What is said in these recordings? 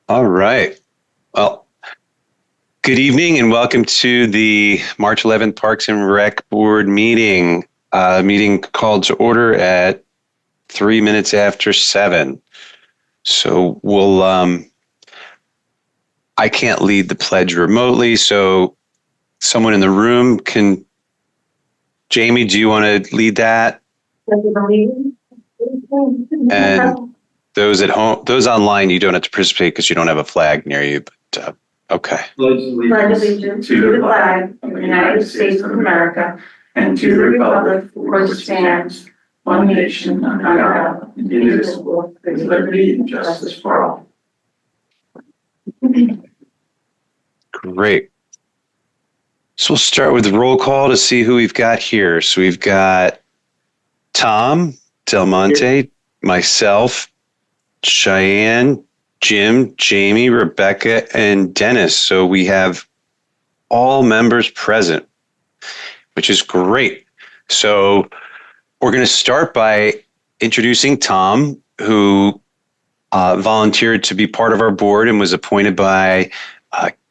All right. Well, good evening and welcome to the March 11th Parks and Rec Board meeting. Meeting called to order at 3 minutes after 7. So I can't lead the pledge remotely, so someone in the room can. Jamie, do you want to lead that? And those at home, those online, you don't have to participate because you don't have a flag near you, but okay. Pledge allegiance to the flag of the United States of America and to the republic for which stands one nation under God, indivisible, with liberty and justice for all. Great. So we'll start with the roll call to see who we've got here. So we've got Tom Del Monte, myself, Cheyenne, Jim, Jamie, Rebecca, and Dennis. So we have all members present, which is great. So we're going to start by introducing Tom, who volunteered to be part of our board and was appointed by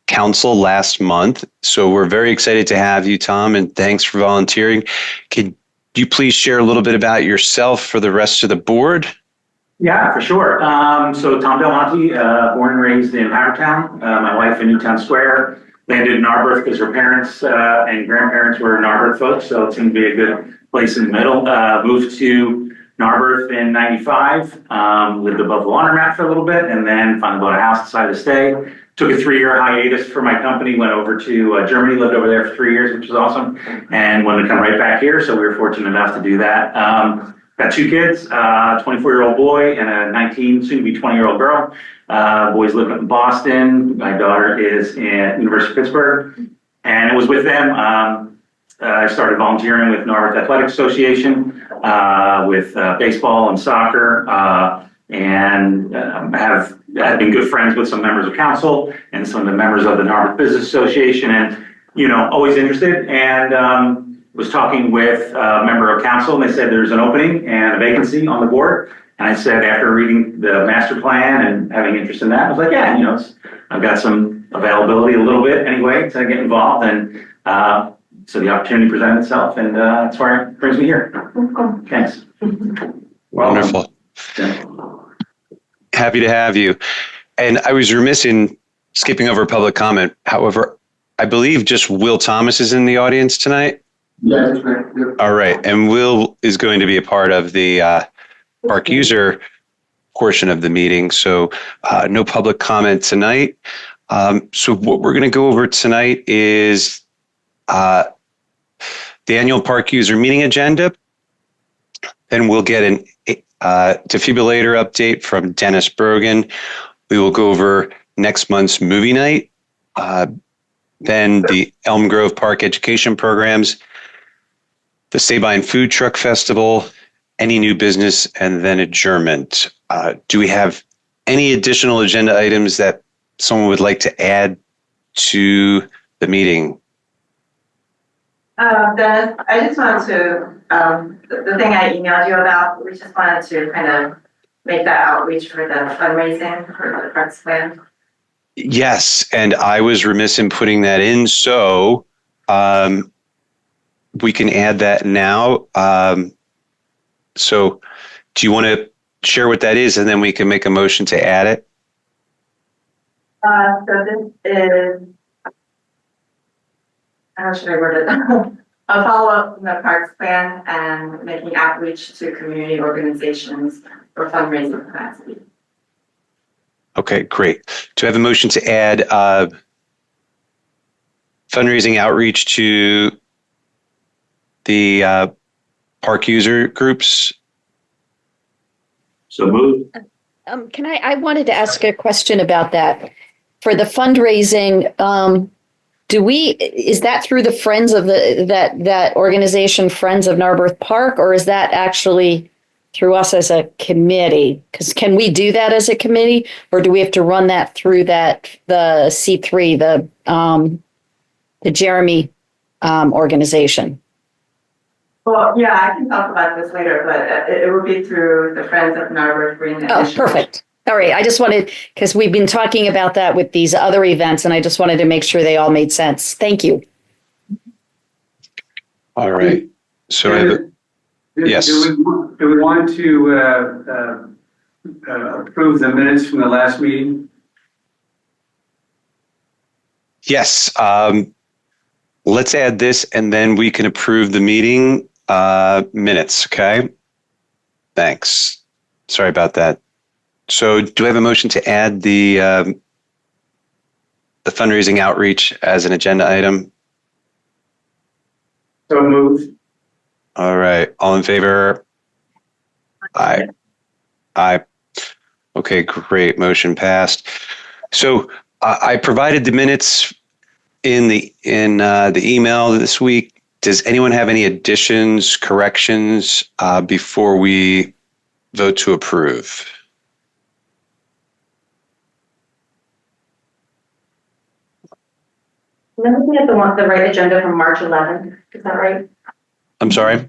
council last month. So we're very excited to have you, Tom, and thanks for volunteering. Could you please share a little bit about yourself for the rest of the board? Yeah, for sure. So Tom Del Monte, born and raised in Havertown. My wife in Newtown Square, landed in Narberth because her parents and grandparents were Narberth folks, so it seemed to be a good place in the middle. Moved to Narberth in 95, lived above the laundromat for a little bit, and then finally bought a house, decided to stay. Took a 3-year hiatus for my company, went over to Germany, lived over there for 3 years, which was awesome, and wanted to come right back here, so we were fortunate enough to do that. Got 2 kids, a 24-year-old boy and a 19, soon-to-be 20-year-old girl. Boys live in Boston. My daughter is in University of Pittsburgh. And it was with them. I started volunteering with Narberth Athletic Association, with baseball and soccer, and have been good friends with some members of council and some of the members of the Narberth Business Association, and, you know, always interested. And was talking with a member of council, and they said there's an opening and a vacancy on the board. And I said, after reading the master plan and having interest in that, I was like, yeah, you know, I've got some availability a little bit anyway to get involved. And so the opportunity presented itself, and that's why it brings me here. Thanks. Wonderful. Yeah. Happy to have you. And I was remiss in skipping over public comment. However, I believe just Will Thomas is in the audience tonight. Yeah, that's right. Yep. All right. And Will is going to be a part of the park user portion of the meeting. So no public comment tonight. So what we're going to go over tonight is the annual park user meeting agenda. Then we'll get an defibrillator update from Dennis Brogan. We will go over next month's movie night. Then the Elm Grove Park education programs, the Sabine Food Truck Festival, any new business, and then adjournment. Do we have any additional agenda items that someone would like to add to the meeting? Dennis, I just wanted to, the thing I emailed you about, we just wanted to kind of make that outreach for the fundraising for the parks plan. Yes, and I was remiss in putting that in, so we can add that now. So do you want to share what that is, and then we can make a motion to add it? So this is, how should I word it? A follow-up from the parks plan and making outreach to community organizations for fundraising capacity. Okay, great. Do I have a motion to add fundraising outreach to the park user groups? So moved. I wanted to ask a question about that. For the fundraising, is that through the Friends of that organization, Friends of Narberth Park, or is that actually through us as a committee? Because can we do that as a committee, or do we have to run that through the C3, the Jeremy organization? Well, yeah, I can talk about this later, but it would be through the Friends of Narberth Green Initiative. Oh, perfect. All right. I just wanted, because we've been talking about that with these other events, and I just wanted to make sure they all made sense. Thank you. All right. So I have a, Yes. Do we want to approve the minutes from the last meeting? yes, let's add this and then we can approve the meeting minutes, okay? Thanks. Sorry about that. So do I have a motion to add the fundraising outreach as an agenda item? So moved. All right. All in favor? Aye. Aye. Okay, great. Motion passed. So I provided the minutes in the email this week. Does anyone have any additions, corrections before we vote to approve? I'm looking at the right agenda from March 11th, is that right? I'm sorry?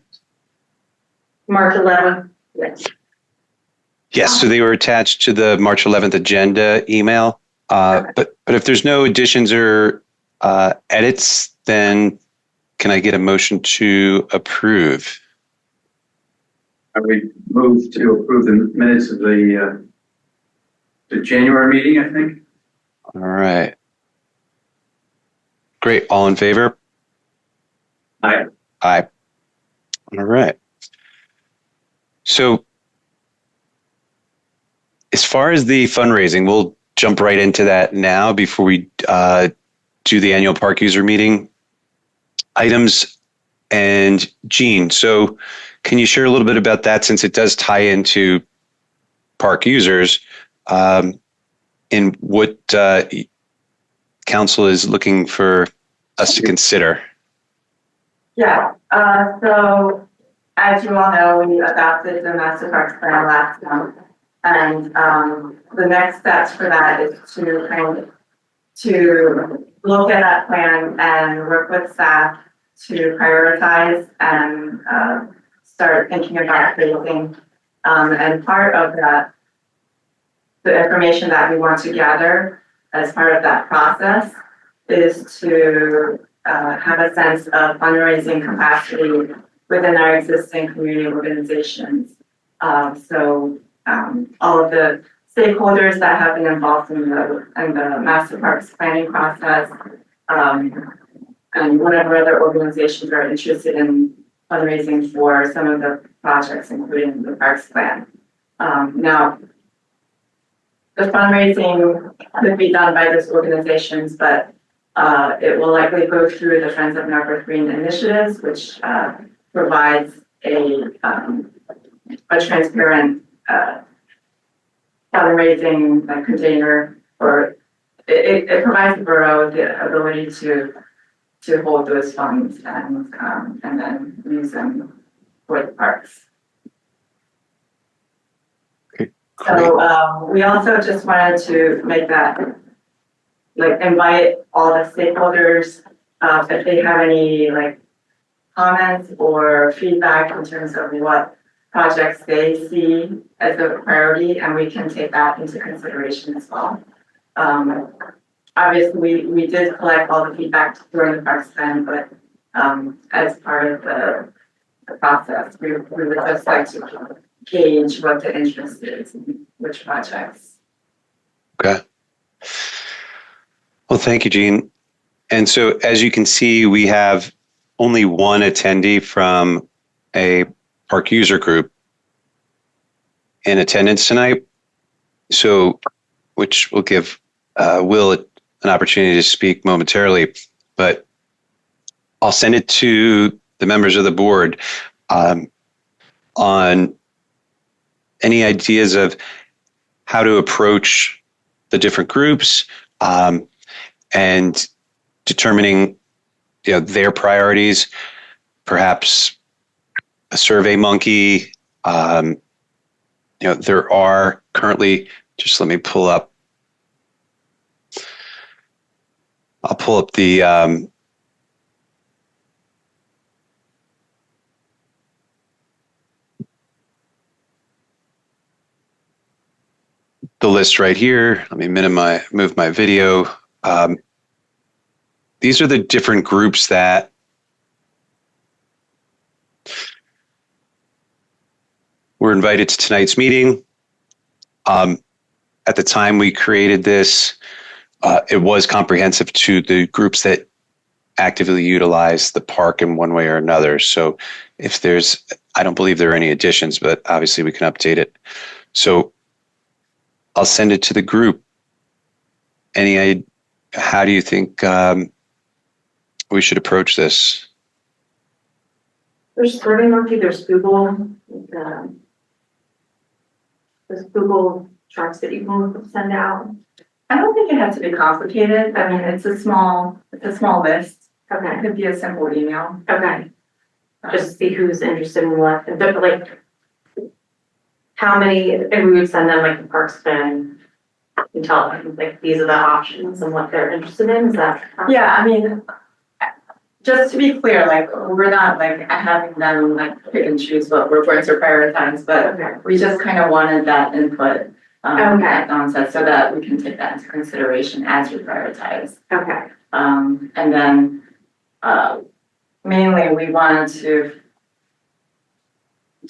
March 11th, yes. Yes, so they were attached to the March 11th agenda email. But if there's no additions or edits, then can I get a motion to approve? I would move to approve the minutes of the January meeting, I think. All right. Great. All in favor? Aye. Aye. All right. So as far as the fundraising, we'll jump right into that now before we do the annual park user meeting items. And Jean, so can you share a little bit about that since it does tie into park users in what council is looking for us to consider? Yeah, so as you all know, we adopted the Master Parks Plan last month. And the next steps for that is to look at that plan and work with staff to prioritize and start thinking about phasing. And part of that, the information that we want to gather as part of that process is to have a sense of fundraising capacity within our existing community organizations. All of the stakeholders that have been involved in the Master Parks planning process, and whatever other organizations are interested in fundraising for some of the projects, including the Parks Plan. Now, the fundraising could be done by those organizations, but it will likely go through the Friends of Narberth Green initiatives, which provides a transparent fundraising container, or it provides the borough the ability to hold those funds and then use them for the parks. Okay, So we also just wanted to make that, invite all the stakeholders if they have any comments or feedback in terms of what projects they see as a priority, and we can take that into consideration as well. Obviously, we did collect all the feedback during the Parks Plan, but as part of the process, we would just like to gauge what the interest is in which projects. Okay. Well, thank you, Jean. And so as you can see, we have only one attendee from a park user group in attendance tonight. So, which will give Will an opportunity to speak momentarily, but I'll send it to the members of the board on any ideas of how to approach the different groups and determining their priorities, perhaps a survey monkey. There are currently, just let me pull up. I'll pull up the the list right here. Let me move my video. These are the different groups that were invited to tonight's meeting. At the time we created this, it was comprehensive to the groups that actively utilize the park in one way or another. So if there's, I don't believe there are any additions, but obviously we can update it. So I'll send it to the group. How do you think we should approach this? There's SurveyMonkey, there's Google, there's Google Charts that you can send out. I don't think it has to be complicated. I mean, it's a small list. It Okay, could be a simple email. okay. Just see who's interested in what, but like, how many, and we would send them like the parks plan and tell them like, these are the options and what they're interested in, is that? Yeah, I mean, just to be clear, like, we're not like having them like pick and choose what we're going to prioritize, but Okay, we just kind of wanted that input. Okay. At onset, so that we can take that into consideration as we prioritize. okay, And then, mainly we wanted to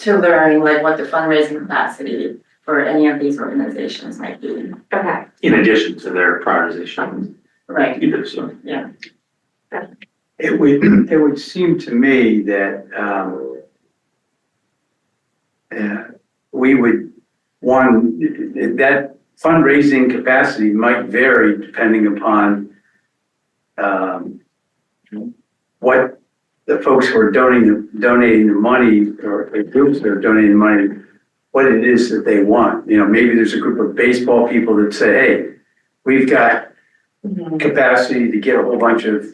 learn like what the fundraising capacity for any of these organizations might be. okay. In addition to their prioritization. Right. Either, so. Yeah. It would seem to me that, we would, that fundraising capacity might vary depending upon, what the folks who are donating the money, or the groups that are donating the money, what it is that they want. You know, maybe there's a group of baseball people that say, hey, we've got capacity to get a whole bunch of,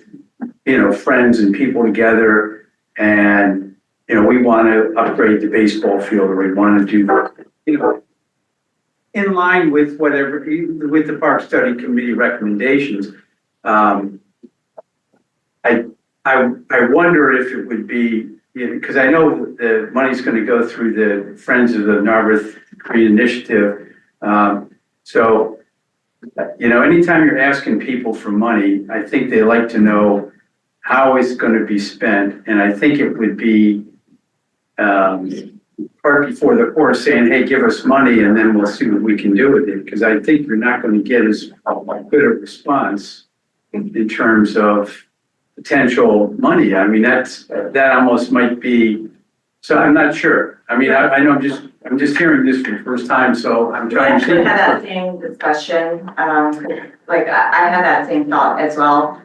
friends and people together, and, we want to upgrade the baseball field, or we want to do, in line with whatever, with the Park Study Committee recommendations. I wonder if it would be, because I know the money's going to go through the Friends of the Narberth Green Initiative. So, anytime you're asking people for money, I think they like to know how it's going to be spent. And I think it would be part before the horse saying, hey, give us money and then we'll see what we can do with it. Because I think you're not going to get as good a response in terms of potential money. I mean, that almost might be, so I'm not sure. I mean, I know I'm just hearing this for the first time, so I'm We trying to actually think. had that same discussion, like I had that same thought as well.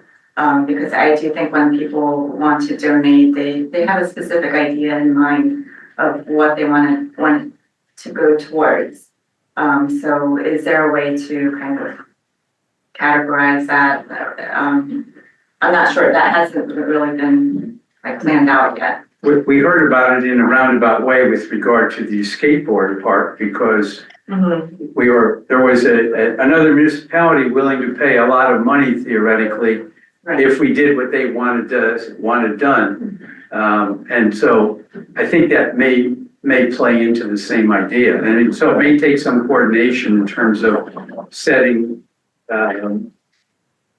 Because I do think when people want to donate, they have a specific idea in mind of what they want to go towards. So is there a way to kind of categorize that? I'm not sure, that hasn't really been like planned out yet. We heard about it in a roundabout way with regard to the skateboard park, because there was another municipality willing to pay a lot of money theoretically Right. if we did what they wanted done. And so I think that may play into the same idea. And so it may take some coordination in terms of setting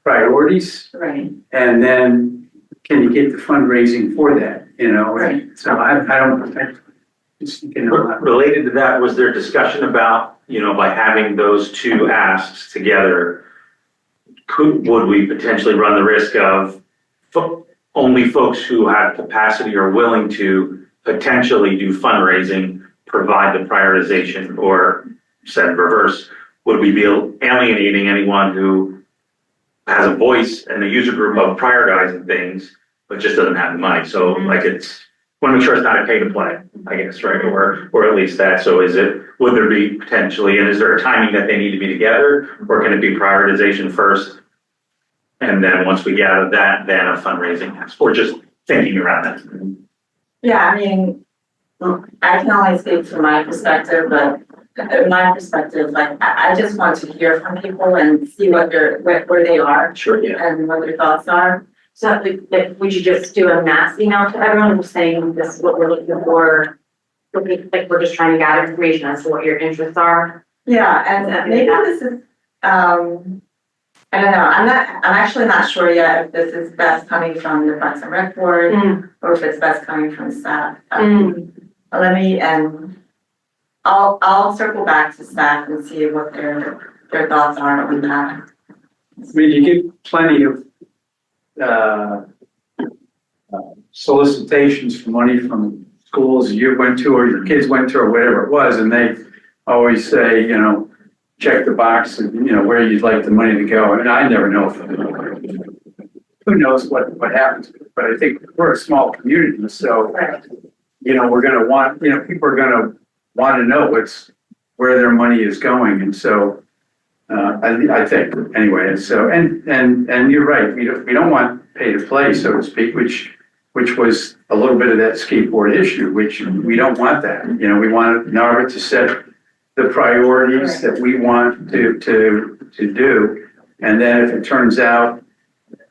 priorities, Right. and then can you get the fundraising for that, Right. So I don't, just thinking about. Related to that, was there discussion about, by having those two asks together, would we potentially run the risk of only folks who have capacity or willing to potentially do fundraising provide the prioritization, or said reverse, would we be alienating anyone who has a voice and a user group of prioritizing things, but just doesn't have the money? So like want to make sure it's not a pay to play, I guess, right? Or at least that. So would there be potentially, and is there a timing that they need to be together, or can it be prioritization first? And then once we get out of that, then a fundraising ask, or just thinking around that. Yeah, I mean, I can only speak from my perspective, but in my perspective, like, I just want to hear from people and see where they are Sure, yeah. and what their thoughts are. So like, would you just do a mass email to everyone who's saying this is what we're looking for? Like, we're just trying to gather information as to what your interests are. Yeah, and maybe this is, I don't know, I'm actually not sure yet if this is best coming from the Parks and Rec Board or if it's best coming from staff. But let me, I'll circle back to staff and see what their thoughts are on that. I mean, you get plenty of solicitations for money from schools you went to or your kids went to or whatever it was, and they always say, you know, check the box and, you know, where you'd like the money to go. And I never know if, who knows what happens. But I think we're a small community, so, you know, we're gonna want, you know, people are gonna want to know where their money is going. And so, I think, anyway, and so, and you're right, we don't want pay to play, so to speak, which was a little bit of that skateboard issue, which we don't want that. You know, we want Narberth to set the priorities that we want to do. And then if it turns out,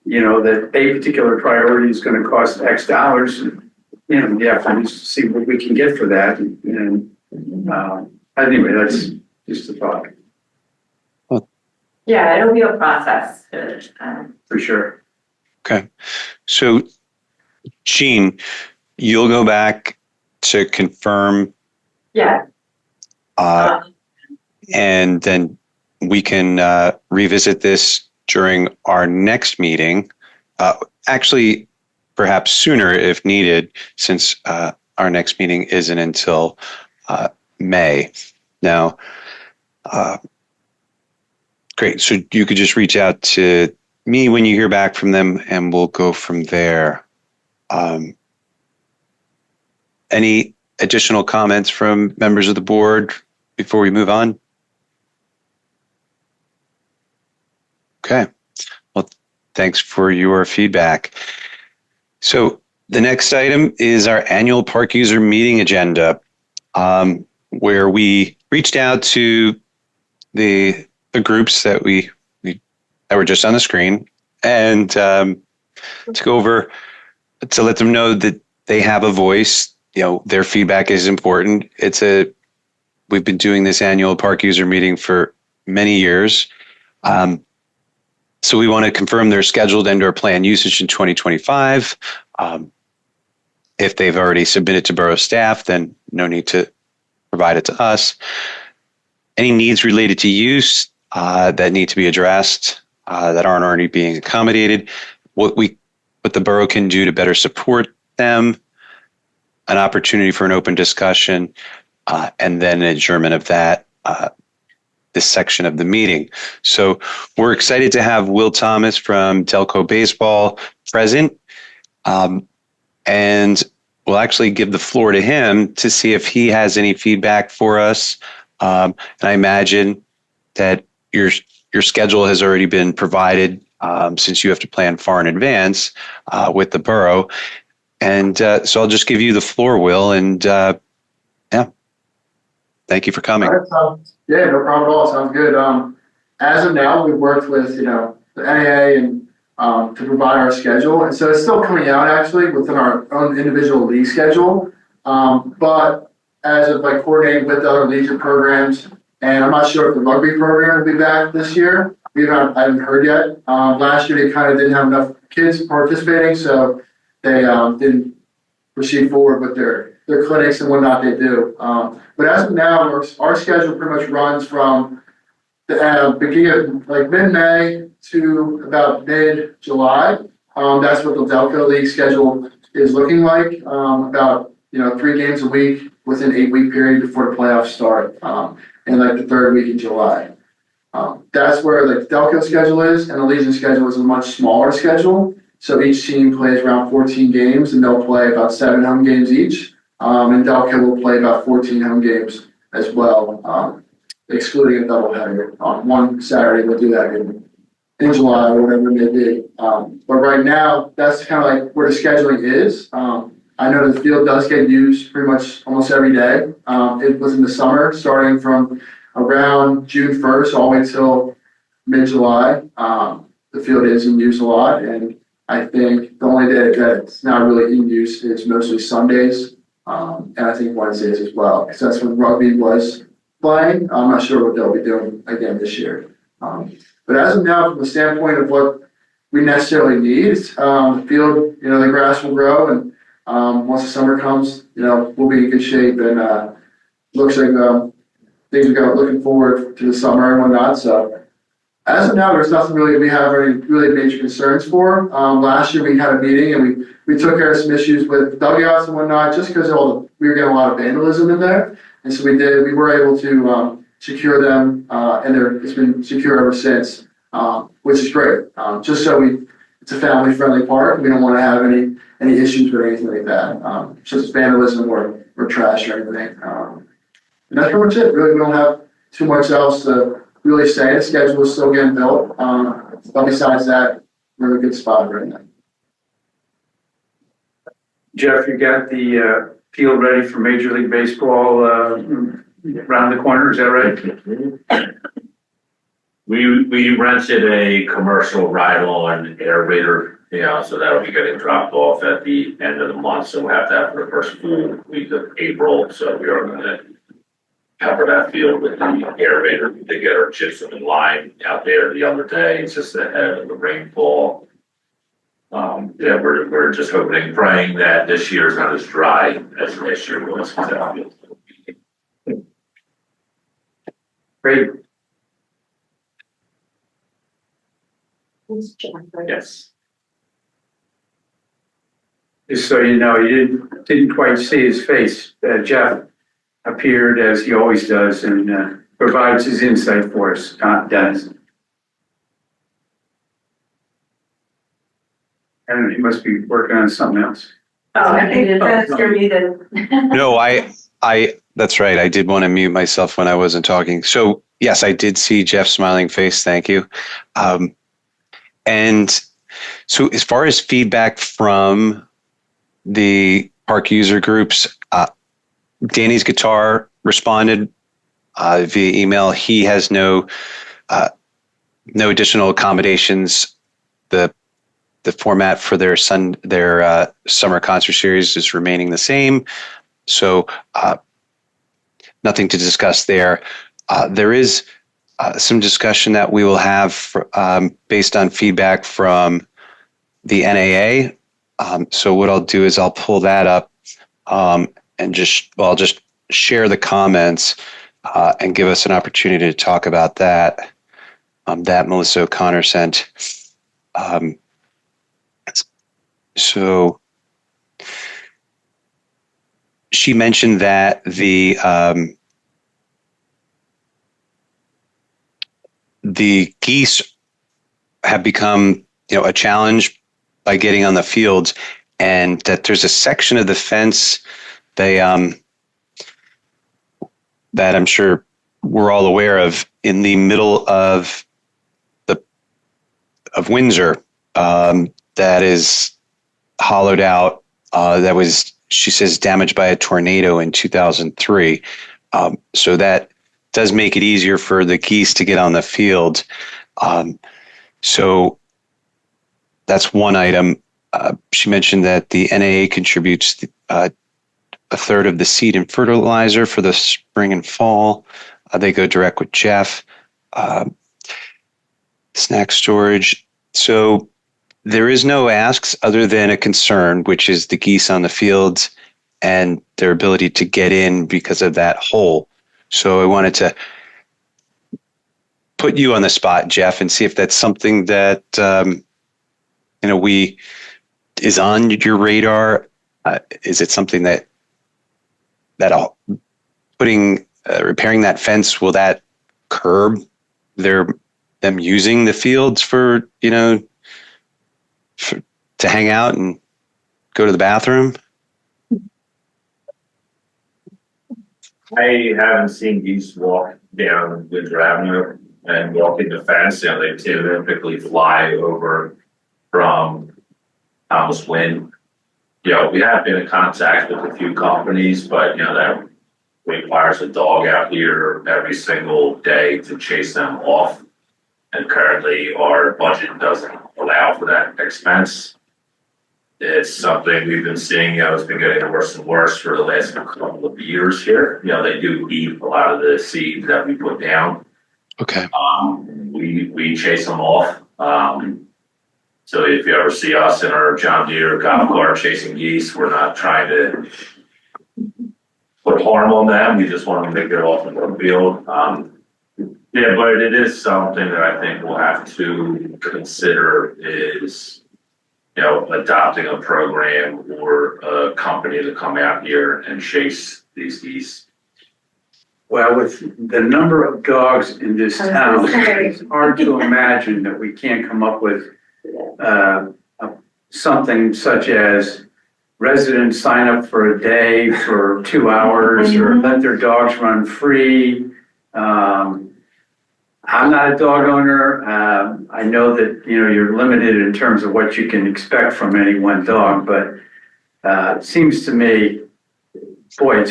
you know, that a particular priority is going to cost X dollars, you know, we have to see what we can get for that. And anyway, that's just a thought. Yeah, it'll be a process. For sure. Okay. So, Jean, you'll go back to confirm, Yeah. and then we can revisit this during our next meeting. Actually, perhaps sooner if needed, since our next meeting isn't until May. Now, great. So you could just reach out to me when you hear back from them, and we'll go from there. Any additional comments from members of the board before we move on? Okay. Well, thanks for your feedback. So the next item is our annual park user meeting agenda, where we reached out to the groups that that were just on the screen, and to go over, to let them know that they have a voice. You know, their feedback is important. We've been doing this annual park user meeting for many years. So we want to confirm their scheduled and/or planned usage in 2025. If they've already submitted to borough staff, then no need to provide it to us. Any needs related to use that need to be addressed that aren't already being accommodated, what the borough can do to better support them, an opportunity for an open discussion, and then an adjournment of that, this section of the meeting. So we're excited to have Will Thomas from Delco Baseball present, and we'll actually give the floor to him to see if he has any feedback for us. And I imagine that your schedule has already been provided, since you have to plan far in advance with the borough. And so I'll just give you the floor, Will, and thank you for coming. All right, yeah, no problem at all. Sounds good. As of now, we've worked with, the NAA and to provide our schedule. And so it's still coming out actually within our own individual league schedule. But as of coordinating with the other league programs, and I'm not sure if the rugby program will be back this year. I haven't heard yet. Last year they kind of didn't have enough kids participating, so they didn't proceed forward with their clinics and whatnot they do. But as of now, our schedule pretty much runs from the beginning of mid-May to about mid-July. That's what the Delco League schedule is looking like. About 3 games a week within 8-week period before the playoffs start, and the 3rd week in July. That's where the Delco schedule is, and the Legion schedule is a much smaller schedule. So each team plays around 14 games, and they'll play about 7 home games each. And Delco will play about 14 home games as well, excluding a doubleheader. On one Saturday, we'll do that in July or whatever it may be. But right now, that's kind of where the scheduling is. I know the field does get used pretty much almost every day. It was in the summer, starting from around June 1st all the way till mid-July. The field is in use a lot, and I think the only day that it's not really in use is mostly Sundays, and I think Wednesdays as well, because that's when rugby was playing. I'm not sure what they'll be doing again this year. But as of now, from the standpoint of what we necessarily need, the field, the grass will grow, and once the summer comes, we'll be in good shape. And looks like things are going, looking forward to the summer and whatnot. So as of now, there's nothing really we have any really major concerns for. Last year we had a meeting and we took care of some issues with dugouts and whatnot, just because we were getting a lot of vandalism in there. And so we were able to secure them, and it's been secure ever since, which is great. Just so it's a family-friendly park. We don't want to have any issues with anything like that, such as vandalism or trash or anything. And that's pretty much it. Really, we don't have too much else to really say. The schedule is still getting built. But besides that, we're in a good spot right now. Jeff, you got the field ready for Major League Baseball around the corner, is that right? We rented a commercial ride-on aerator, so that'll be getting dropped off at the end of the month. So we'll have that for the first full week of April. So we are going to cover that field with the aerator. We did get our gypsum and lime out there the other day. It's just ahead of the rainfall. We're just hoping and praying that this year is not as dry as last year was. Great. Yes. Just so you know, you didn't quite see his face. Jeff appeared as he always does and provides his insight for us, Dennis. I don't know, he must be working on something else. Oh, I think you're muted. No, that's right. I did want to mute myself when I wasn't talking. So yes, I did see Jeff's smiling face. Thank you. And so as far as feedback from the park user groups, Danny's Guitar responded via email. He has no additional accommodations. The format for their summer concert series is remaining the same. So nothing to discuss there. There is some discussion that we will have based on feedback from the NAA. So what I'll do is I'll pull that up and I'll just share the comments and give us an opportunity to talk about that. That Melissa O'Connor sent. So she mentioned that the geese have become, a challenge by getting on the fields, and that there's a section of the fence that I'm sure we're all aware of in the middle of Windsor that is hollowed out. That was, she says, damaged by a tornado in 2003. So that does make it easier for the geese to get on the field. So that's one item. She mentioned that the NAA contributes a third of the seed and fertilizer for the spring and fall. They go direct with Jeff. Snack storage. So there is no asks other than a concern, which is the geese on the fields and their ability to get in because of that hole. So I wanted to put you on the spot, Jeff, and see if that's something that is on your radar. Is it something that repairing that fence, will that curb them using the fields for to hang out and go to the bathroom? I haven't seen geese walk down Windsor Avenue and walk in the fence. They typically fly over from Thomas Wynn. We have been in contact with a few companies, but that requires a dog out here every single day to chase them off. And currently our budget doesn't allow for that expense. it's something we've been seeing, it's been getting worse and worse for the last couple of years here. They do eat a lot of the seeds that we put down. Okay. We chase them off. So if you ever see us in our John Deere golf cart chasing geese, we're not trying to put harm on them. We just want them to get off the field. Yeah, but it is something that I think we'll have to consider is, adopting a program or a company to come out here and chase these geese. Well, with the number of dogs in this town, it's hard to imagine that we can't come up with something such as residents sign up for a day for 2 hours or let their dogs run free. I'm not a dog owner. I know that, you're limited in terms of what you can expect from any one dog, but it seems to me, boy, it's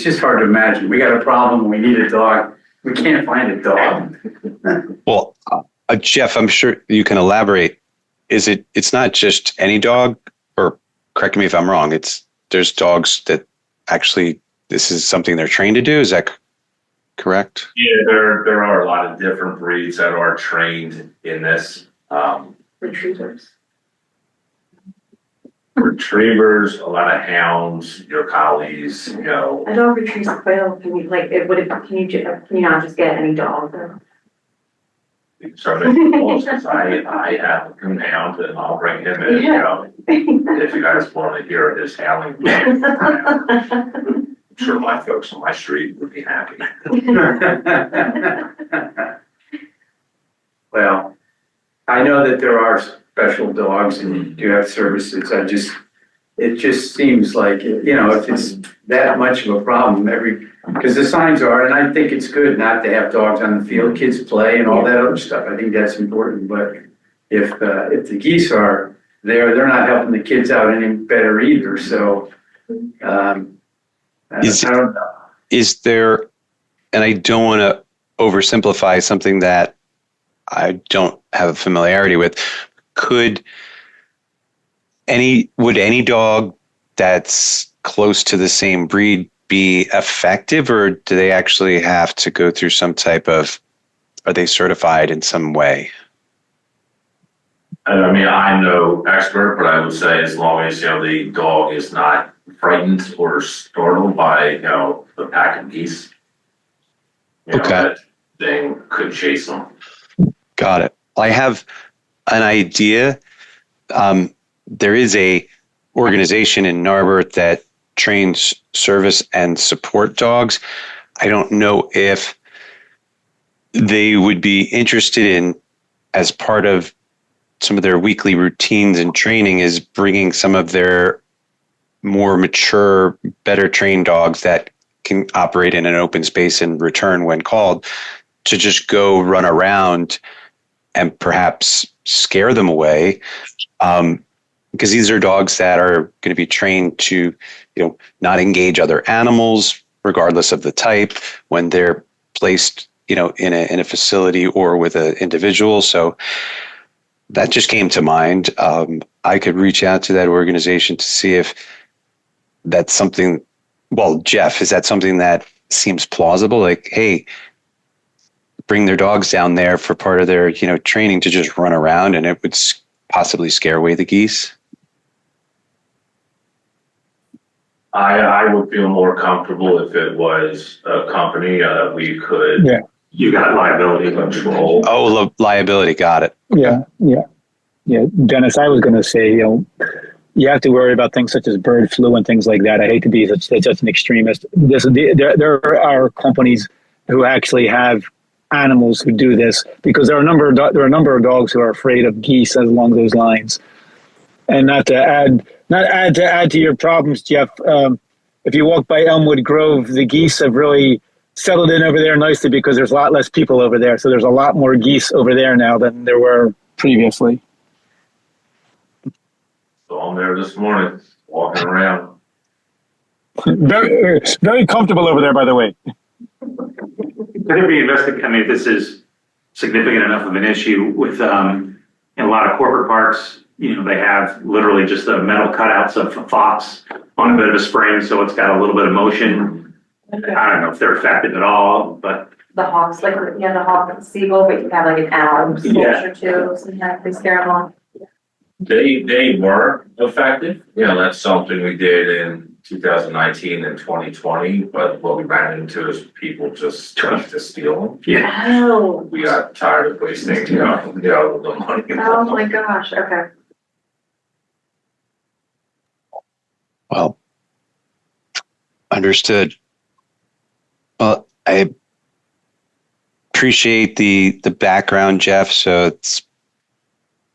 just hard to imagine. We got a problem, we need a dog, we can't find a dog. Well, Jeff, I'm sure you can elaborate. It's not just any dog, or correct me if I'm wrong, there's dogs that actually, this is something they're trained to do. Is that correct? Yeah, there are a lot of different breeds that are trained in this. Retrievers. Retrievers, a lot of hounds, your collies, A dog retrieves a quail. Can you not just get any dog? certainly, since I have a coonhound and I'll bring him in, if you guys want to hear his howling. I'm sure my folks on my street would be happy. Well, I know that there are special dogs and you do have services. It just seems like, if it's that much of a problem, because the signs are, and I think it's good not to have dogs on the field, kids play and all that other stuff. I think that's important. But if the geese are there, they're not helping the kids out any better either. So, I don't know. Is there, and I don't want to oversimplify something that I don't have a familiarity with, would any dog that's close to the same breed be effective, or do they actually have to go through some type of, are they certified in some way? I mean, I'm no expert, but I would say as long as, the dog is not frightened or startled by, the pack of geese, Okay. that thing could chase them. Got it. I have an idea. There is a organization in Narberth that trains service and support dogs. I don't know if they would be interested in, as part of some of their weekly routines and training, is bringing some of their more mature, better trained dogs that can operate in an open space and return when called, to just go run around and perhaps scare them away. Because these are dogs that are going to be trained to, not engage other animals, regardless of the type, when they're placed, in a facility or with an individual. So that just came to mind. I could reach out to that organization to see if that's something. Well, Jeff, is that something that seems plausible? Like, hey, bring their dogs down there for part of their, training to just run around, and it would possibly scare away the geese. I would feel more comfortable if it was a company that we could. Yeah. You got liability control. Oh, liability. Got it. Yeah. Dennis, I was going to say, you have to worry about things such as bird flu and things like that. I hate to be such an extremist. There are companies who actually have animals who do this, because there are a number of dogs who are afraid of geese along those lines. And not to add to your problems, Jeff. If you walk by Elmwood Grove, the geese have really settled in over there nicely because there's a lot less people over there. So there's a lot more geese over there now than there were previously. So I'm there this morning, walking around. Very, very comfortable over there, by the way. Could it be investigated? I mean, if this is significant enough of an issue with, in a lot of corporate parks, they have literally just the metal cutouts of a fox on a bit of a spring, so it's got a little bit of motion. I don't know if they're effective at all, but The hawks, like, the hawk and seagull, but you have like an owl sculpture too, so you have to scare them off. They were effective. That's something we did in 2019 and 2020, but what we ran into is people just trying to steal them. yeah. Oh. We got tired of wasting, the money. Oh my gosh, okay. Well, understood. Well, I appreciate the background, Jeff. So it's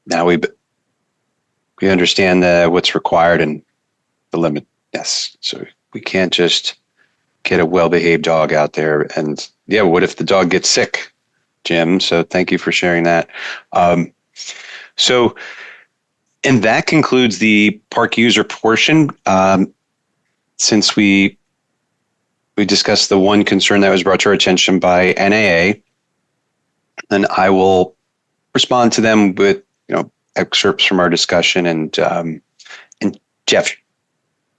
now we understand what's required and the limit. Yes. So we can't just get a well-behaved dog out there. And yeah, what if the dog gets sick, Jim? So thank you for sharing that. And that concludes the park user portion. Since we discussed the one concern that was brought to our attention by NAA, then I will respond to them with excerpts from our discussion. And Jeff,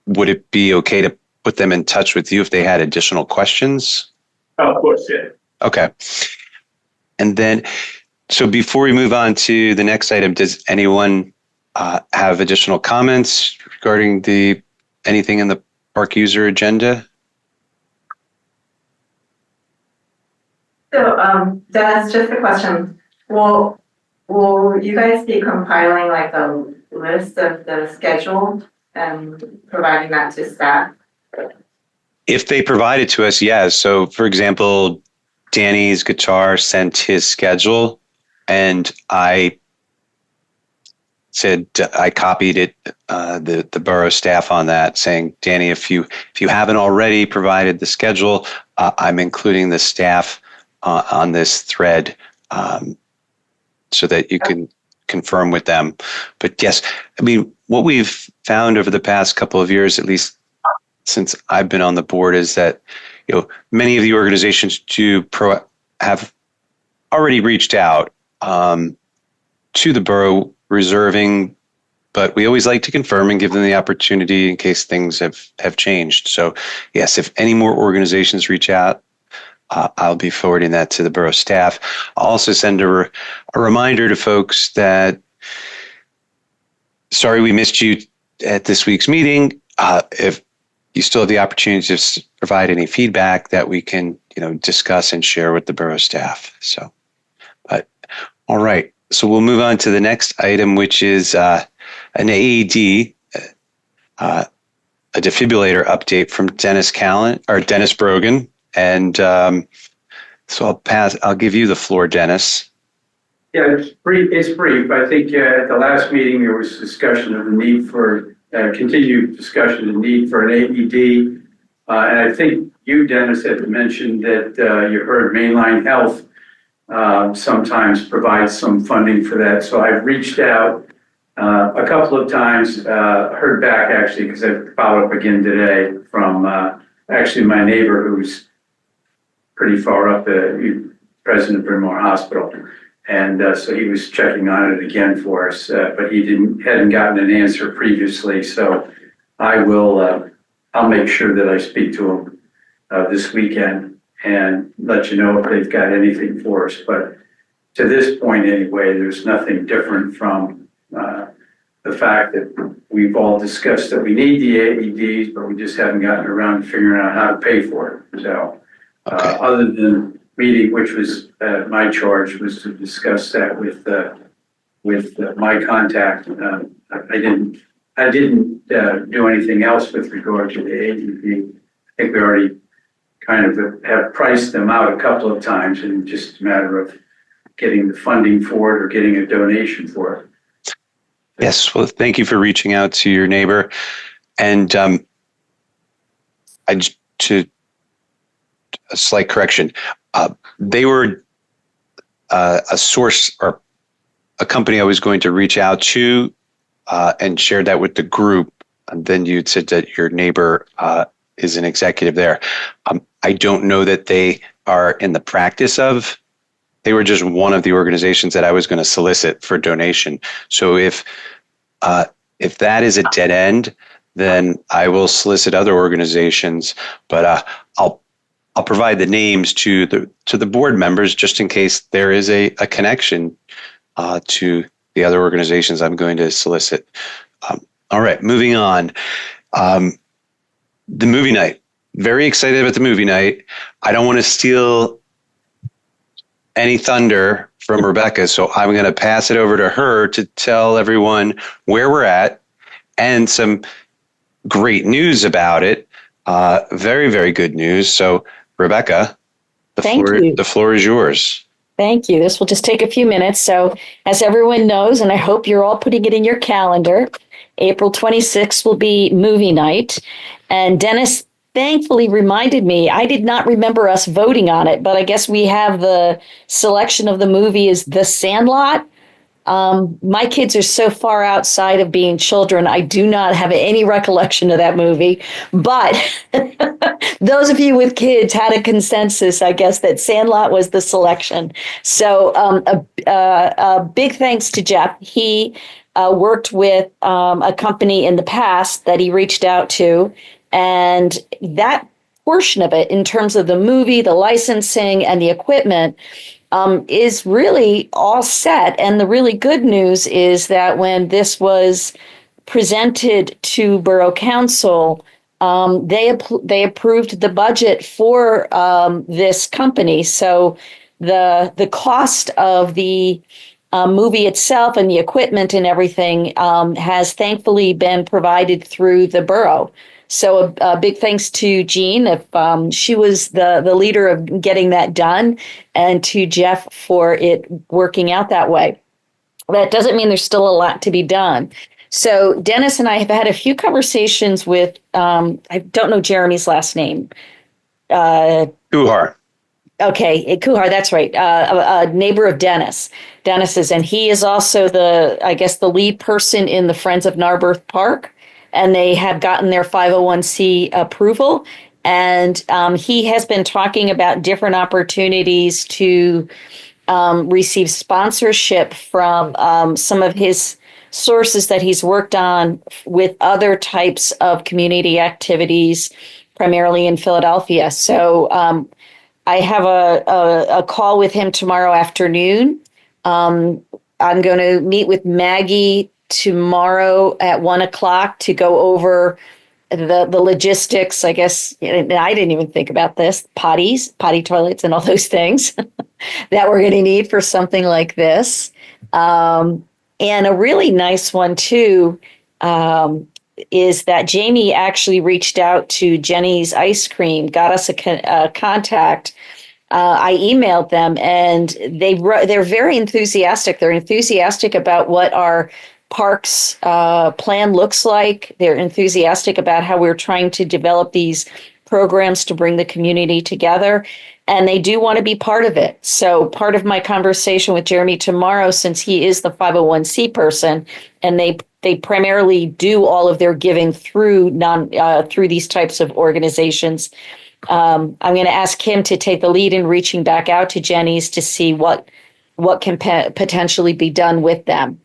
would it be okay to put them in touch with you if they had additional questions? Oh, of course, yeah. Okay. And then, so before we move on to the next item, does anyone have additional comments regarding anything in the park user agenda? So, Dennis, just a question. Will you guys be compiling like a list of the schedule and providing that to staff? If they provide it to us, yes. So, for example, Danny's Guitar sent his schedule, and I said I copied it, the borough staff on that, saying, Danny, if you haven't already provided the schedule, I'm including the staff on this thread so that you can confirm with them. But yes, I mean, what we've found over the past couple of years, at least since I've been on the board, is that many of the organizations have already reached out to the borough reserving, but we always like to confirm and give them the opportunity in case things have changed. So yes, if any more organizations reach out, I'll be forwarding that to the borough staff. I'll also send a reminder to folks that, sorry we missed you at this week's meeting. If you still have the opportunity to provide any feedback that we can, discuss and share with the borough staff. So, but all right. So we'll move on to the next item, which is an AED, a defibrillator update from Dennis Brogan. And so I'll give you the floor, Dennis. Yeah, it's brief. I think at the last meeting, there was discussion of the need for, continued discussion of the need for an AED. And I think you, Dennis, had mentioned that you heard Mainline Health sometimes provides some funding for that. So I've reached out a couple of times, heard back actually, because I followed up again today from actually my neighbor who's pretty far up, president of Bryn Mawr Hospital. And so he was checking on it again for us, but he hadn't gotten an answer previously. So I'll make sure that I speak to him this weekend and let you know if they've got anything for us. But to this point anyway, there's nothing different from the fact that we've all discussed that we need the AEDs, but we just haven't gotten around to figuring out how to pay for it. So other than meeting, which was my charge, was to discuss that with my contact. I didn't do anything else with regard to the AED. I think we already kind of have priced them out a couple of times, and just a matter of getting the funding for it or getting a donation for it. Yes, well, thank you for reaching out to your neighbor. And to a slight correction, they were a source or a company I was going to reach out to and share that with the group. And then you said that your neighbor is an executive there. I don't know that they are in the practice of. They were just one of the organizations that I was going to solicit for donation. So if If that is a dead end, then I will solicit other organizations, but I'll provide the names to the board members just in case there is a connection to the other organizations I'm going to solicit. All right, moving on. The movie night. Very excited about the movie night. I don't want to steal any thunder from Rebecca, so I'm going to pass it over to her to tell everyone where we're at and some great news about it. Very, very good news. So, Rebecca, the floor is yours. Thank you. This will just take a few minutes. So, as everyone knows, and I hope you're all putting it in your calendar, April 26th will be movie night. And Dennis thankfully reminded me, I did not remember us voting on it, but I guess we have the selection of the movie is The Sandlot. My kids are so far outside of being children, I do not have any recollection of that movie. But those of you with kids had a consensus, I guess, that Sandlot was the selection. So a big thanks to Jeff. He worked with a company in the past that he reached out to, and that portion of it, in terms of the movie, the licensing, and the equipment, is really all set. And the really good news is that when this was presented to Borough Council, they approved the budget for this company. So the cost of the movie itself and the equipment and everything has thankfully been provided through the borough. So a big thanks to Jean, if she was the leader of getting that done, and to Jeff for it working out that way. That doesn't mean there's still a lot to be done. So Dennis and I have had a few conversations with, I don't know Jeremy's last name. Kuhar. Okay, Kuhar, that's right. A neighbor of Dennis's, and he is also the lead person in the Friends of Narberth Park. And they have gotten their 501c approval. And he has been talking about different opportunities to receive sponsorship from some of his sources that he's worked on with other types of community activities, primarily in Philadelphia. So I have a call with him tomorrow afternoon. I'm going to meet with Maggie tomorrow at 1:00 to go over the logistics. I guess, and I didn't even think about this, potty toilets and all those things that we're going to need for something like this. And a really nice one too is that Jamie actually reached out to Jenny's Ice Cream, got us a contact. I emailed them, and they're very enthusiastic. They're enthusiastic about what our parks plan looks like. They're enthusiastic about how we're trying to develop these programs to bring the community together, and they do want to be part of it. So part of my conversation with Jeremy tomorrow, since he is the 501c person, and they primarily do all of their giving through through these types of organizations, I'm going to ask him to take the lead in reaching back out to Jenny's to see what can potentially be done with them.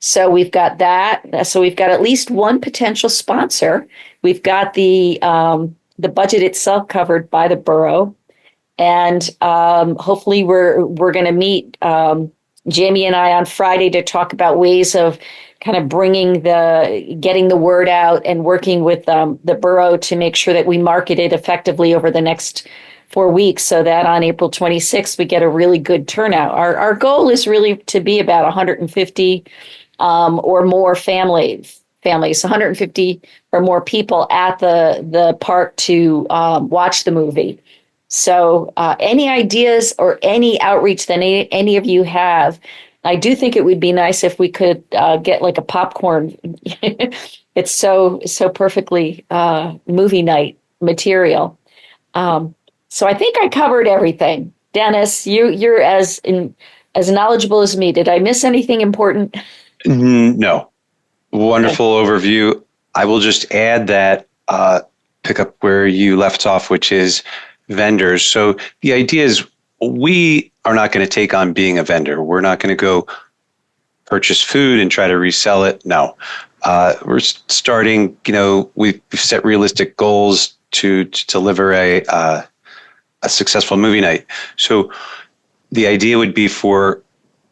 So we've got that. So we've got at least one potential sponsor. We've got the budget itself covered by the borough, and hopefully we're going to meet Jamie and I on Friday to talk about ways of kind of getting the word out and working with the borough to make sure that we market it effectively over the next 4 weeks, so that on April 26th we get a really good turnout. Our goal is really to be about 150 or more families, 150 or more people at the park to watch the movie. So any ideas or any outreach that any of you have, I do think it would be nice if we could get like a popcorn. It's so perfectly movie night material. So I think I covered everything. Dennis, you're as knowledgeable as me. Did I miss anything important? No. Wonderful overview. I will just add that, pick up where you left off, which is vendors. So the idea is we are not going to take on being a vendor. We're not going to go purchase food and try to resell it. No, we're starting. We've set realistic goals to deliver a successful movie night. So the idea would be for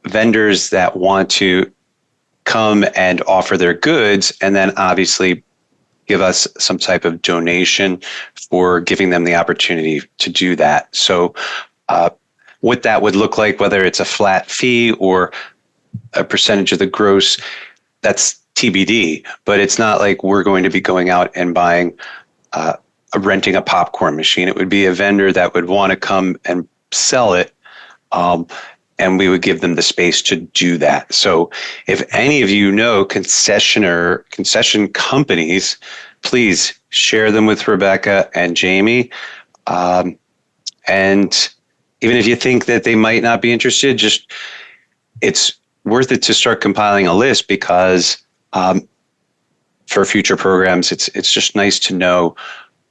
vendors that want to come and offer their goods, and then obviously give us some type of donation for giving them the opportunity to do that. So what that would look like, whether it's a flat fee or a percentage of the gross, that's TBD. But it's not like we're going to be going out and buying, renting a popcorn machine. It would be a vendor that would want to come and sell it. And we would give them the space to do that. So if any of you know concession companies, please share them with Rebecca and Jamie. And even if you think that they might not be interested, it's worth it to start compiling a list, because for future programs, it's just nice to know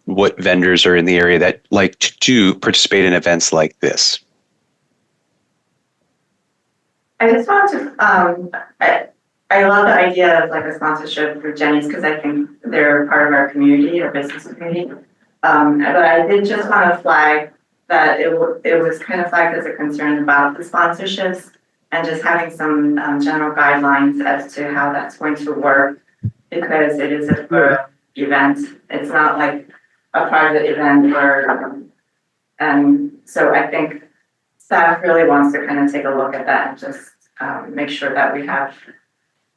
what vendors are in the area that like to participate in events like this. I just want to, I love the idea of like a sponsorship for Jenny's, because I think they're part of our community, our business community. But I did just want to flag that it was kind of flagged as a concern about the sponsorships, and just having some general guidelines as to how that's going to work, because it is a for event. It's not like a private event so I think staff really wants to kind of take a look at that and just make sure that we have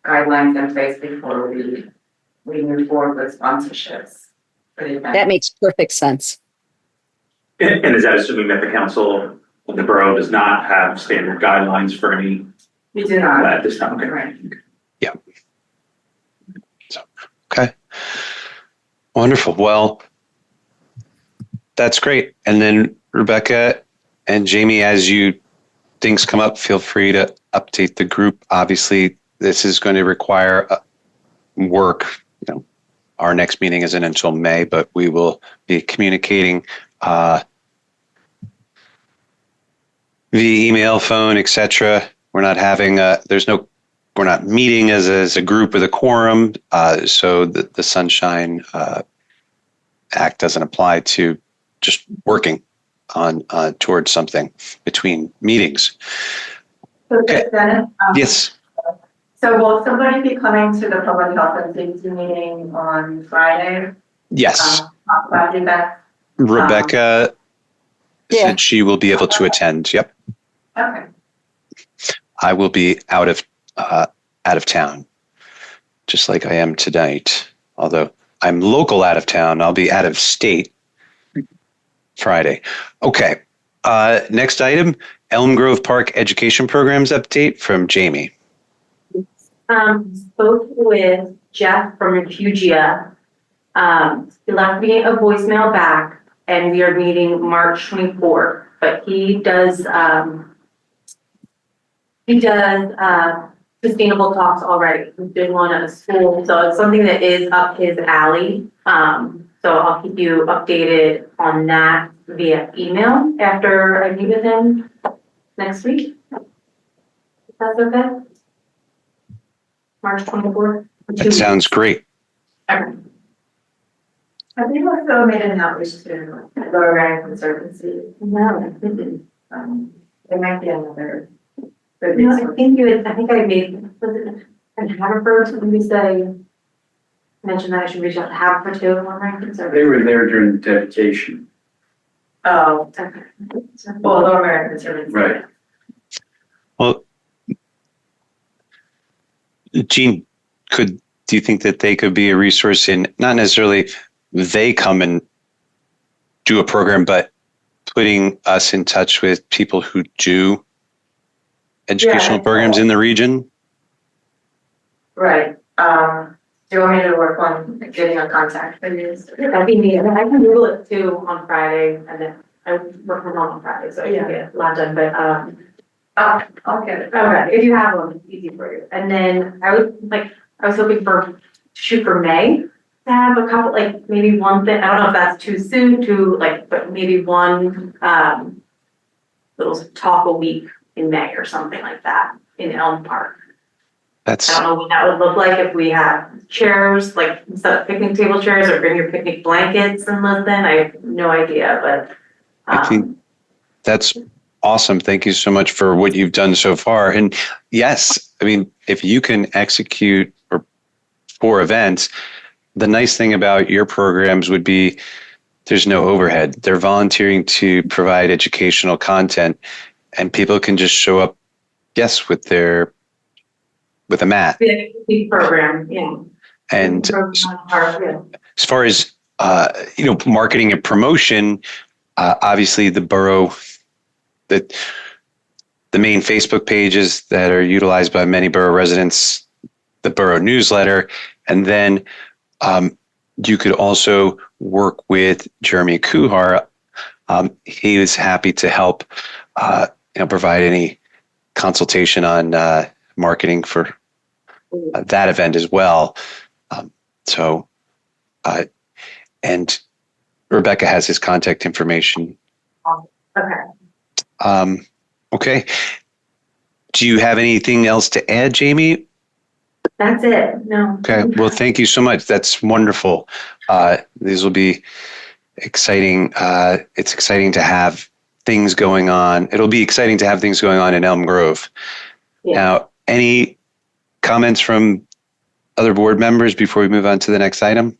guidelines in place before we move forward with sponsorships for the event. That makes perfect sense. And is that assuming that the council, the borough, does not have standard guidelines for any We do not. at this time? Okay. Right. So, okay. Wonderful. Well, that's great. And then Rebecca and Jamie, as things come up, feel free to update the group. Obviously, this is going to require work. Our next meeting isn't until May, but we will be communicating via email, phone, etc. We're not having we're not meeting as a group with a quorum, so the Sunshine Act doesn't apply to just working on towards something between meetings. So Okay. Dennis, Yes. so will somebody be coming to the public health and safety meeting on Friday? Yes. Talk about the event? Rebecca Yeah. said she will be able to attend. Yep. Okay. I will be out of town, just like I am tonight. Although I'm local out of town, I'll be out of state Friday. Okay. Next item, Elm Grove Park Education Programs update from Jamie. Spoke with Jeff from Refugia. He left me a voicemail back, and we are meeting March 24th, but he does sustainable talks already. He's been one at a school, so it's something that is up his alley. So I'll keep you updated on that via email after I meet with him next week. If that's okay? March 24th. That sounds great. Okay. Have you also made an outreach to Lower Marion Conservancy? No. There might be another. good No, I resource. think I made, was it an Haverford, when we say, mentioned that I should reach out to Haverford too, on my concern. They were there during the dedication. Oh, Okay. well, Lower Marion Conservancy. Right. Well, Jean, do you think that they could be a resource in, not necessarily they come and do a program, but putting us in touch with people who do educational Yeah. programs in the region? Right. Do you want me to work on getting a contact for you? That'd be neat, I mean, I can Google it too on Friday, and then I work from home on Friday, so I can get a lot done, but, I'll get it. okay, if you have one, it's easy for you. And then I was hoping to shoot for May, to have a couple, like, maybe one thing, I don't know if that's too soon, but maybe one, little talk a week in May or something like that in Elm Park. That's, I don't know what that would look like if we had chairs, like instead of picnic table chairs, or bring your picnic blankets and listen. I have no idea, but. I think that's awesome. Thank you so much for what you've done so far. And yes, I mean, if you can execute for events, the nice thing about your programs would be there's no overhead. They're volunteering to provide educational content, and people can just show up, yes, with a mat. The program, yeah. And Yeah. as far as marketing and promotion, obviously the borough, the main Facebook pages that are utilized by many borough residents, the borough newsletter, and then you could also work with Jeremy Kuhar. He was happy to help provide any consultation on marketing for that event as well. And Rebecca has his contact information. Okay. Okay. Do you have anything else to add, Jamie? That's it. No. Okay. Well, thank you so much. That's wonderful. These will be exciting. It's exciting to have things going on. It'll be exciting to have things going on in Elm Grove. Yeah. Now, any comments from other board members before we move on to the next item?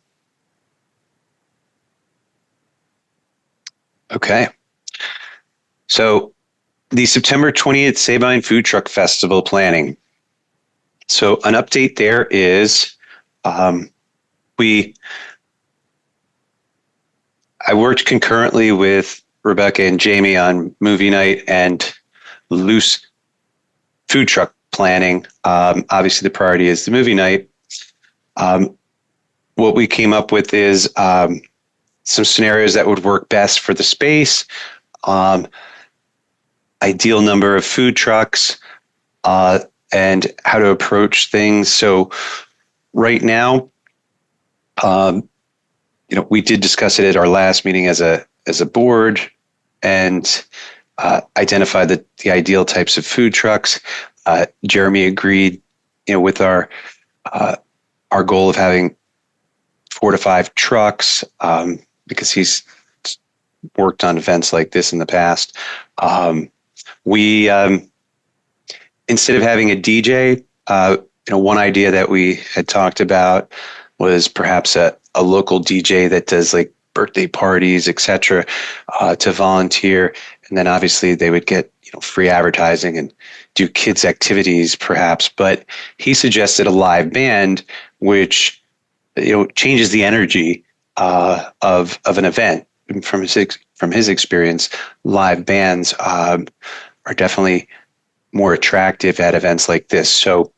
Okay. So the September 20th Sabine Food Truck Festival planning. So an update there is I worked concurrently with Rebecca and Jamie on movie night and loose food truck planning. Obviously the priority is the movie night. What we came up with is some scenarios that would work best for the space, ideal number of food trucks, and how to approach things. So right now, we did discuss it at our last meeting as a board and identify the ideal types of food trucks. Jeremy agreed, with our goal of having 4 to 5 trucks, because he's worked on events like this in the past. We instead of having a DJ, one idea that we had talked about was perhaps a local DJ that does like birthday parties, etc., to volunteer, and then obviously they would get free advertising and do kids activities perhaps. But he suggested a live band, which changes the energy of an event. From his experience, live bands are definitely more attractive at events like this. So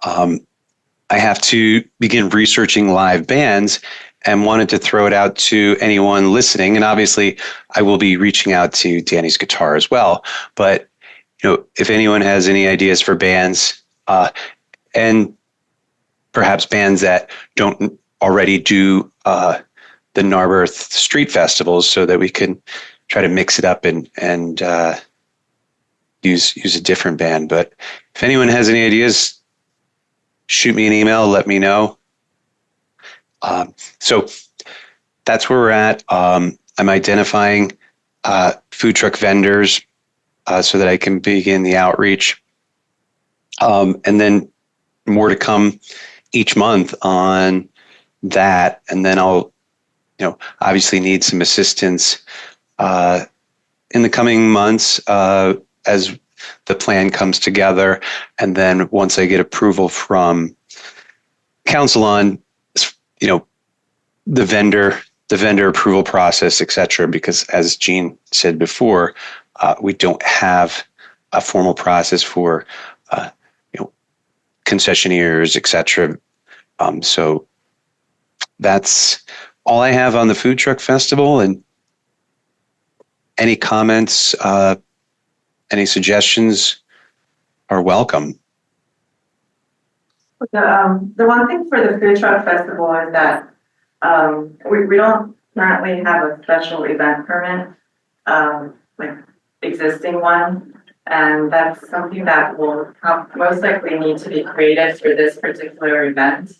I have to begin researching live bands and wanted to throw it out to anyone listening. And obviously I will be reaching out to Danny's Guitar as well. But, if anyone has any ideas for bands, and perhaps bands that don't already do the Narberth street festivals, so that we can try to mix it up and use a different band. But if anyone has any ideas, shoot me an email, let me know. So that's where we're at. I'm identifying food truck vendors so that I can begin the outreach. And then more to come each month on that. And then I'll, obviously need some assistance in the coming months as the plan comes together. And then once I get approval from council on, the vendor approval process, et cetera, because as Jean said before, we don't have a formal process for, concessionaires, et cetera. So that's all I have on the food truck festival. And any comments, any suggestions are welcome. The one thing for the food truck festival is that we don't currently have a special event permit, like existing one. And that's something that will most likely need to be created for this particular event.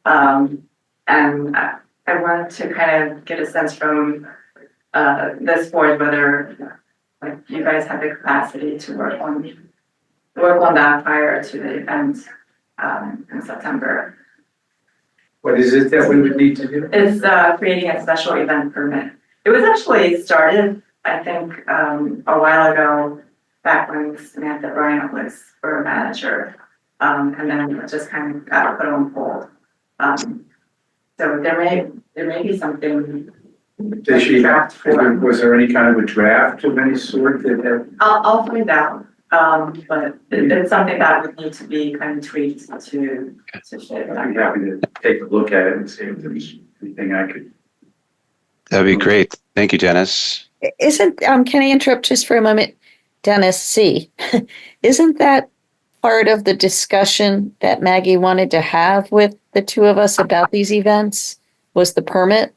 And I wanted to kind of get a sense from this board whether like you guys have the capacity to work on that prior to the event in September. What is it that we would need to do? It's creating a special event permit. It was actually started, I think, a while ago, back when Samantha Bryant was borough manager, and then it just kind of got put on hold. So there may be something. Did she, draft for. was there any kind of a draft of any sort that had? I'll find out, but it's something that would need to be kind of tweaked to shape it. I'd be happy to take a look at it and see if there's anything I could. That'd be great. Thank you, Dennis. Isn't, can I interrupt just for a moment? Dennis C., isn't that part of the discussion that Maggie wanted to have with the two of us about these events? Was the permit?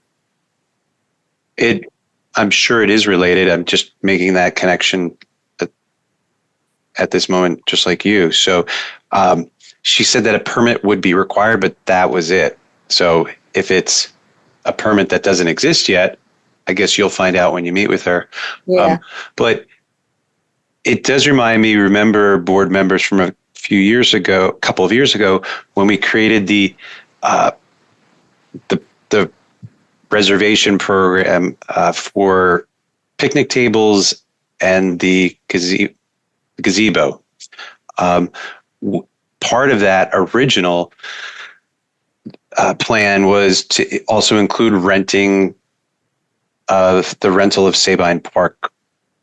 I'm sure it is related. I'm just making that connection at this moment, just like you. So she said that a permit would be required, but that was it. So if it's a permit that doesn't exist yet, I guess you'll find out when you meet with her. Yeah. But it does remind me, remember board members from a couple of years ago, when we created the reservation program for picnic tables and the gazebo. Part of that original plan was to also include renting the rental of Sabine Park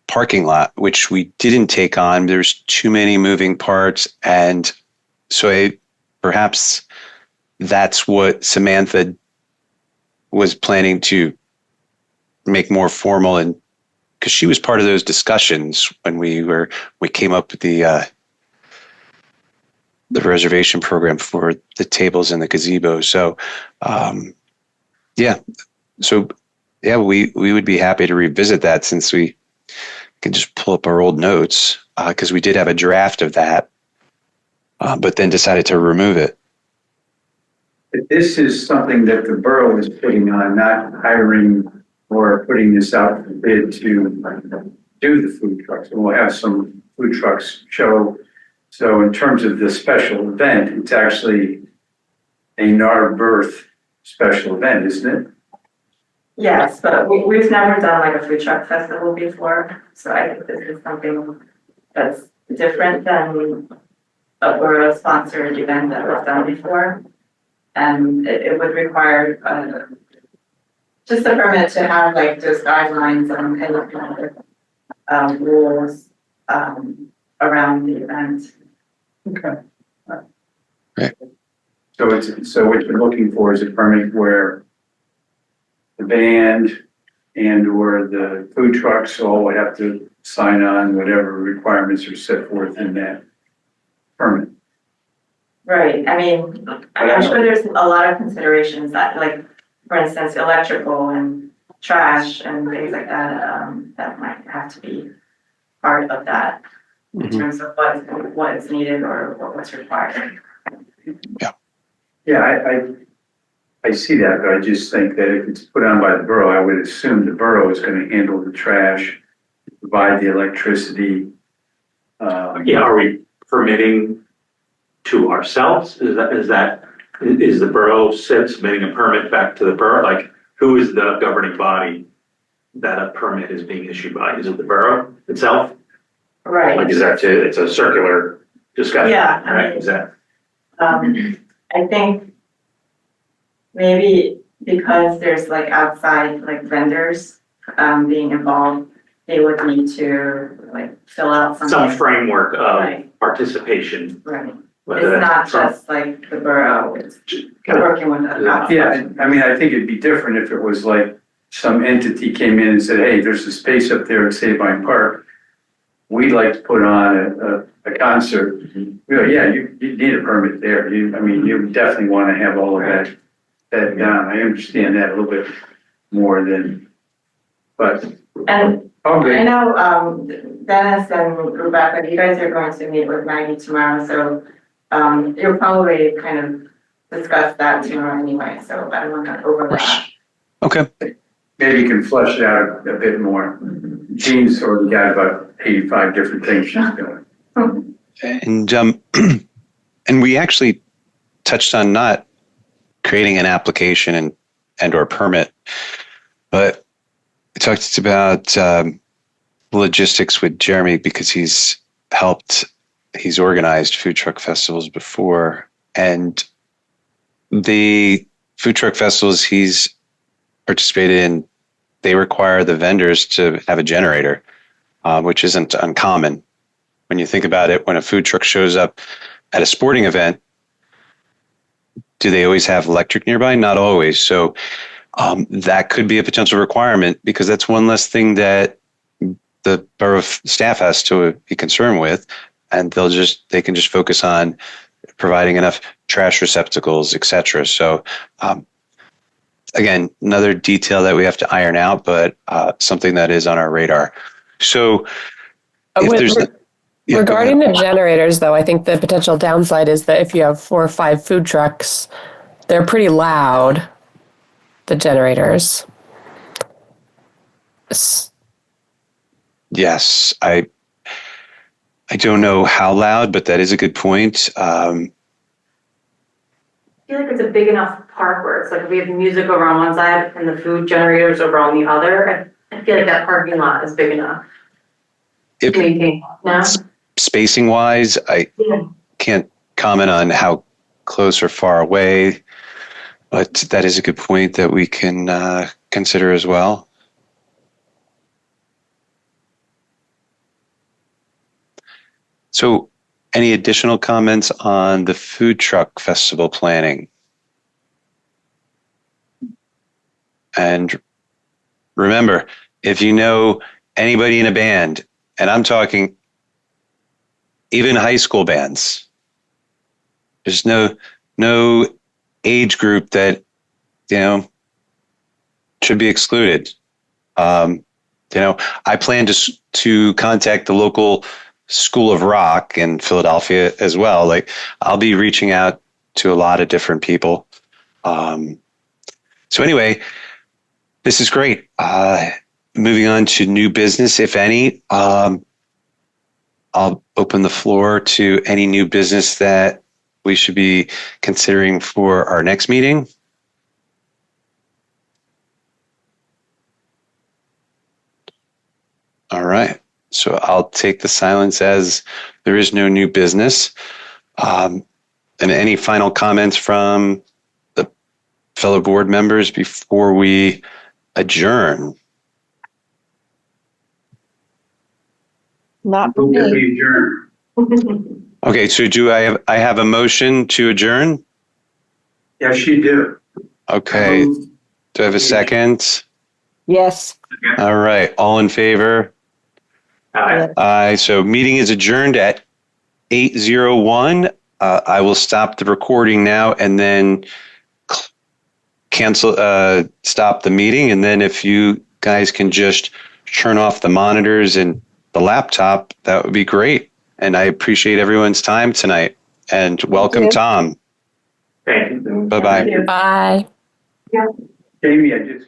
parking lot, which we didn't take on. There's too many moving parts. And so perhaps that's what Samantha was planning to make more formal, and because she was part of those discussions when we came up with the reservation program for the tables and the gazebo. So, we would be happy to revisit that, since we can just pull up our old notes, because we did have a draft of that, but then decided to remove it. This is something that the borough is putting on, not hiring or putting this out for bid to do the food trucks. And we'll have some food trucks show. So in terms of the special event, it's actually a Narberth special event, isn't it? Yes, but we've never done like a food truck festival before, so I think this is something that's different than a borough sponsored event that was done before. And it would require just a permit to have like those guidelines and rules around the event. Okay. Right. So what you're looking for is a permit where the band and or the food trucks all would have to sign on whatever requirements are set forth in that permit. Right, I mean, I'm sure there's a lot of considerations that, like, for instance, electrical and trash and things like that, that might have to be part of that in terms of what is needed or what's required. Yeah, I see that, but I just think that if it's put on by the borough, I would assume the borough is going to handle the trash, provide the electricity. Are we permitting to ourselves? Is the borough submitting a permit back to the borough? Like, who is the governing body that a permit is being issued by? Is it the borough itself? Right. Like, it's a circular discussion? Yeah, Right, is that? I think maybe because there's like outside like vendors being involved, they would need to like fill out Some framework of Right. participation. Right. whether It's not that's from- just like the borough, it's Got it. working with the outside. Yeah, I mean, I think it'd be different if it was like some entity came in and said, hey, there's a space up there at Sabine Park. We'd like to put on a concert. You need a permit there. You definitely want to have all of that down. I understand that a little bit more than, but And okay. I know, Dennis and Rebecca, you guys are going to meet with Maggie tomorrow, so, you'll probably kind of discuss that tomorrow anyway, so I don't want to overlap. Okay. Maybe you can flesh it out a bit more. Jean's already got about 85 different things she's doing. And and we actually touched on not creating an application and or permit, but we talked about logistics with Jeremy because he's organized food truck festivals before, and the food truck festivals he's participated in, they require the vendors to have a generator, which isn't uncommon. When you think about it, when a food truck shows up at a sporting event, do they always have electric nearby? Not always. So that could be a potential requirement because that's one less thing that the borough staff has to be concerned with, and they can just focus on providing enough trash receptacles, etc. So again, another detail that we have to iron out, but something that is on our radar. So if there's regarding the generators, though, I think the potential downside is that if you have 4 or 5 food trucks, they're pretty loud, the generators. Yes, I don't know how loud, but that is a good point. I feel like it's a big enough park where it's like we have music over on one side and the food generators over on the other. I feel like that parking lot is big enough to maintain. No? Spacing wise, I can't comment on how close or far away, but that is a good point that we can consider as well. So any additional comments on the food truck festival planning? And remember, if you know anybody in a band, and I'm talking even high school bands, there's no age group that, should be excluded. I plan to contact the local School of Rock in Philadelphia as well. Like, I'll be reaching out to a lot of different people. So anyway, this is great. Moving on to new business, if any. I'll open the floor to any new business that we should be considering for our next meeting. All right. So I'll take the silence as there is no new business. And any final comments from the fellow board members before we adjourn? Not for me. We adjourn. Okay, so I have a motion to adjourn? Yes, you do. Okay. Do I have a second? Yes. All right. All in favor? Aye. So meeting is adjourned at 8:01. I will stop the recording now and then stop the meeting. And then if you guys can just turn off the monitors and the laptop, that would be great. And I appreciate everyone's time tonight. And welcome, Tom. Thank you. Bye-bye. Bye. Jamie, I just